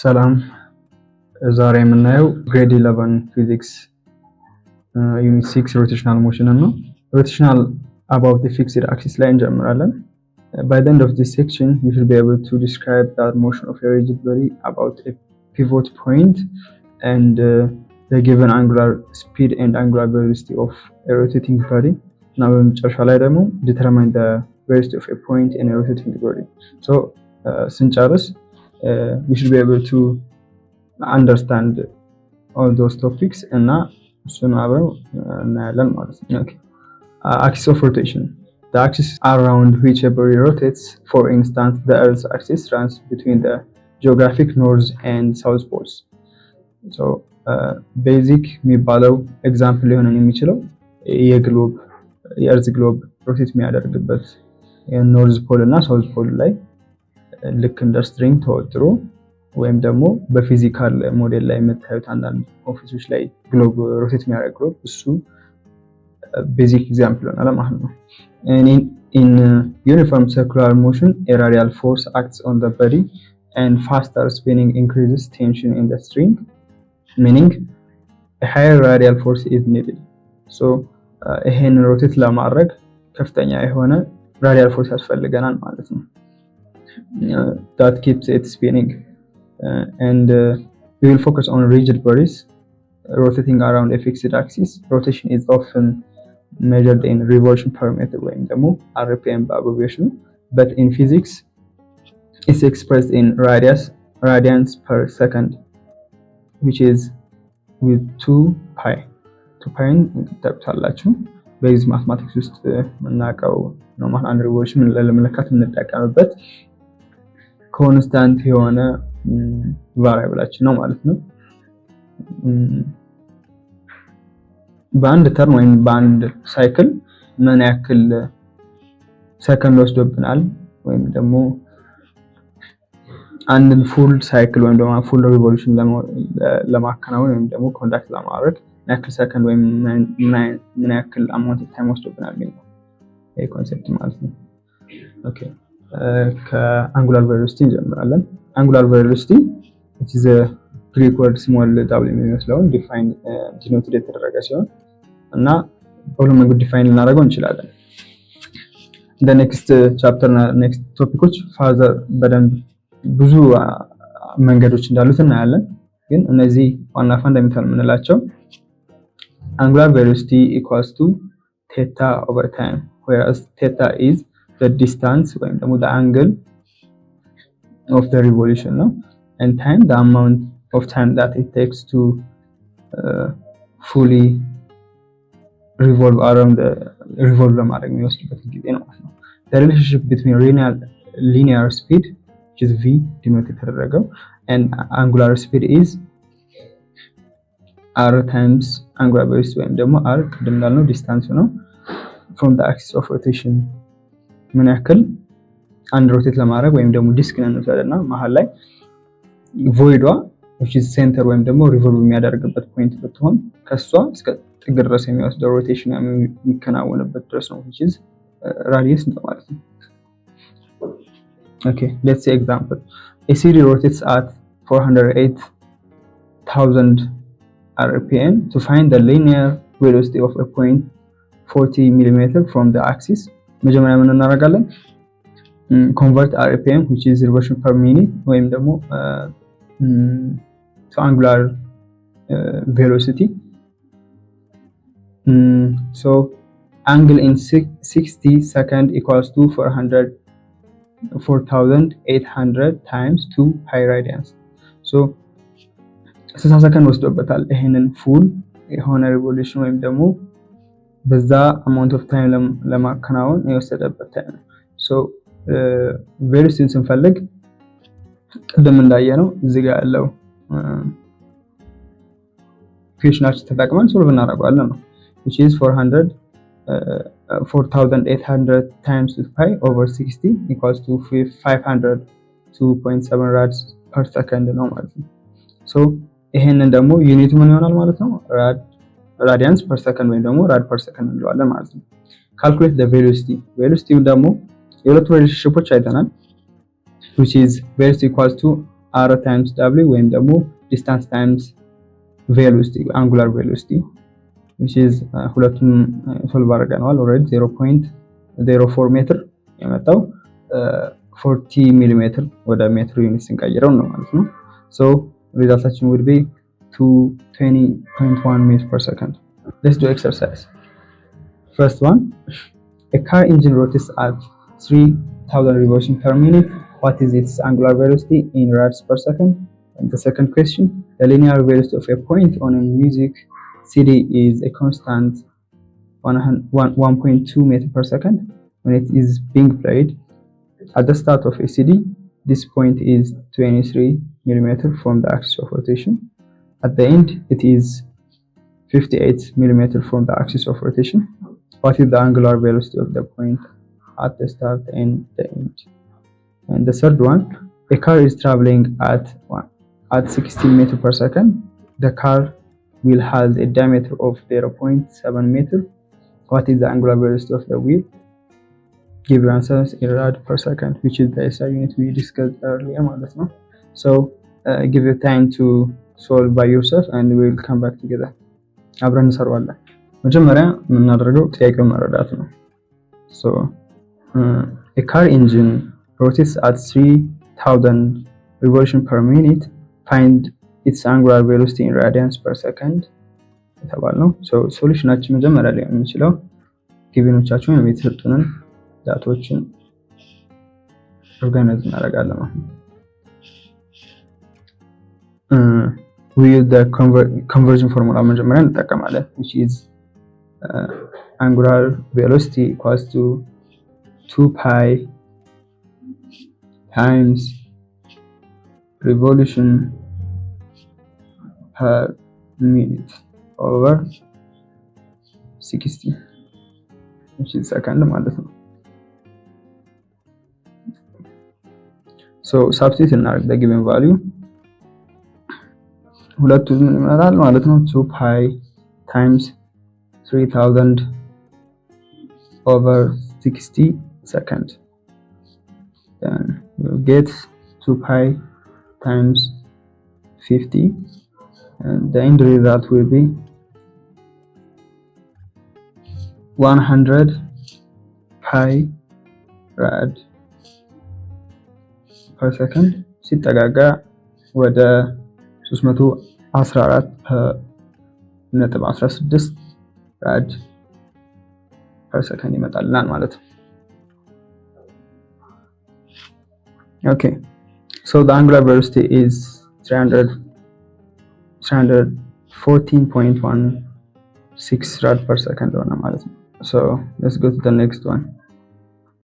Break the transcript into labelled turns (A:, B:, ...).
A: ሰላም ዛሬ የምናየው ግሬድ 11 ፊዚክስ ዩኒት 6 rotational motion ነው። rotational about the fixed axis ላይ እንጀምራለን። By the end of this section you should be able to describe the motion of a rigid body about a pivot point and the given angular speed and angular velocity of a rotating body. Now በመጨረሻ ላይ ደግሞ determine the velocity of a point in a rotating body. So ስንጨርስ we should be able to understand all those topics እና እሱን አብረን እናያለን ማለት ነው። Okay. Axis of rotation. The axis around which a body rotates, for instance, the Earth's axis runs between the geographic north and south poles. So basic የሚባለው ኤግዛምፕል ሊሆን የሚችለው የግሎብ የእርዝ ግሎብ ሮቴት የሚያደርግበት የኖርዝ ፖል እና ሳውዝ ፖል ላይ ልክ እንደ ስትሪንግ ተወጥሮ ወይም ደግሞ በፊዚካል ሞዴል ላይ የምታዩት አንዳንድ ኦፊሶች ላይ ግሎብ ሮቴት የሚያደርግ ግሎብ እሱ ቤዚክ ኤግዛምፕል ነው ማለት ነው። In uniform circular motion, a radial force acts on the body and faster spinning increases tension in the string, meaning a higher radial force is needed. So ይሄን ሮቴት ለማድረግ ከፍተኛ የሆነ ራዲያል ፎርስ ያስፈልገናል ማለት ነው። That keeps it spinning. And we will focus on rigid bodies rotating around a fixed axis. Rotation is often measured in revolution per meter ወይም ደግሞ RPM በአብሬቪዬሽኑ, but in physics it's expressed in radians per second, which is with 2 pi. 2 pi እንጠቅሳላችሁ በዚህ ማትማቲክስ ውስጥ የምናውቀው ነው ማለት አንድ ሪቮሉሽን ለመለካት የምንጠቀምበት ኮንስታንት የሆነ ቫሪያብላችን ነው ማለት ነው። በአንድ ተርም ወይም በአንድ ሳይክል ምን ያክል ሰከንድ ወስዶብናል ወይም ደግሞ አንድን ፉል ሳይክል ወይም ደግሞ ፉል ሪቮሉሽን ለማከናወን ወይም ደግሞ ኮንዳክት ለማድረግ ምን ያክል ሰከንድ ወይም ምን ያክል አማውንት ኦፍ ታይም ወስዶብናል የሚለው ይሄ ኮንሰፕት ማለት ነው። ኦኬ ከአንጉላር ቬሎሲቲ እንጀምራለን። አንጉላር ቬሎሲቲ which is a Greek word small w የሚመስለውን ዲፋይን ዲኖትድ የተደረገ ሲሆን እና በሁሉም መንገድ ዲፋይን ልናደርገው እንችላለን። the next chapter እና next ቶፒኮች ፋዘር በደንብ ብዙ መንገዶች እንዳሉት እናያለን። ግን እነዚህ ዋና ፋንዳሜንታል የምንላቸው angular velocity equals to theta over time, whereas theta is the distance ወይም ደግሞ the angle of the revolution ነው, and time the amount of time that it takes to fully revolve ለማድረግ የሚወስድበት ጊዜ ነው ማለት ነው። the relationship between linear speed which is v denote የተደረገው and angular speed is r times angular velocity ወይም ደግሞ r ቅድም እንዳልነው ዲስታንስ ነው from the axis of rotation ምን ያክል አንድ ሮቴት ለማድረግ ወይም ደግሞ ዲስክ ነን እንወስደና መሃል ላይ ቮይዷ which is center ወይም ደግሞ ሪቮልቭ የሚያደርግበት ፖይንት ብትሆን ከሷ እስከ ጥግ ድረስ የሚወስደው ሮቴሽን የሚከናወንበት ድረስ ነው which is radius ማለት ነው። Okay, let's say example. A CD rotates at 408,000 RPM. To find the linear velocity of a point 40 mm from the axis, መጀመሪያ ምን እናደርጋለን? Convert RPM which is revolution per minute ወይም ደግሞ to angular velocity. So angle in 60 seconds equals to 4,800 times 2 pi radians. So 60 ሰከንድ ወስዶበታል ይሄንን ፉል የሆነ ሪቮሉሽን ወይም ደግሞ በዛ አማውንት ኦፍ ታይም ለማከናወን የወሰደበት ታይም ነው። ሶ ቬሎሲቲን ስንፈልግ ቅድም እንዳየነው እዚህ ጋር ያለው ኢኩዌሽናችን ተጠቅመን ሶልቭ እናደርጋለን ነው which is 4,800 times 2 pi over 60 equals to 502.7 rads per second ነው ማለት ነው። ሶ ይሄንን ደግሞ ዩኒቱ ምን ይሆናል ማለት ነው? radians per second ወይም ደግሞ rad per second እንለዋለን ማለት ነው። calculate the velocity. velocity ደግሞ የሁለቱ ሪሌሽንሺፖች አይተናል which is velocity equals to r times w ወይም ደግሞ distance times velocity angular velocity which is ሁለቱም ሶልቭ አድርገናል ኦልሬዲ 0.04 ሜትር የመጣው 40 ሚሊ ሜትር ወደ ሜትር ዩኒት ስንቀይረው ነው ማለት ነው። so ሪዛልታችን would be 220.1 meters per second. Let's do exercise. First one, a car engine rotates at 3000 revolutions per minute. What is its angular velocity in rads per second? And the second question, the linear velocity of a point on a music CD is a constant 1.2 meters per second when it is being played. At the start of a CD, this point is 23 millimeters from the axis of rotation. At the end, it is 58 millimeters from the axis of rotation. What is the angular velocity of the point at the start and the end? And the third one, a car is traveling at 16 meters per second. The car wheel has a diameter of 0.7 meters. What is the angular velocity of the wheel? Give your answers in rad per second, which is the SI unit we discussed earlier. So give you time to solve by yourself and we will come back together. አብረን እንሰራዋለን። መጀመሪያ የምናደርገው ጥያቄውን መረዳት ነው። so a car engine rotates at 3000 revolutions per minute. Find its angular velocity in radians per second የተባልነው። so ሶሉሽናችን መጀመሪያ ላይ የምንችለው ጊቭኖቻችሁን የሚሰጡንን ዳታዎችን ኦርጋናይዝ እናደርጋለን ማለት ነው። we use the conversion formula መጀመሪያ እንጠቀማለን which is angular velocity equals to 2 pi times revolution per minute over 60 which is second ማለት ነው። so substitute እናደርግ the given value ሁለቱ ምን ይመጣል ማለት ነው 2 pi times 3000 over 60 second. Then we'll get 2 pi times 50 and the end result will be 100 pi rad per second ሲጠጋጋ ወደ 314.16 rad per second ይመጣልናል ማለት ነው። okay so the angular velocity is 314.16 rad per second ሆነ ማለት ነው። so let's go to the next one.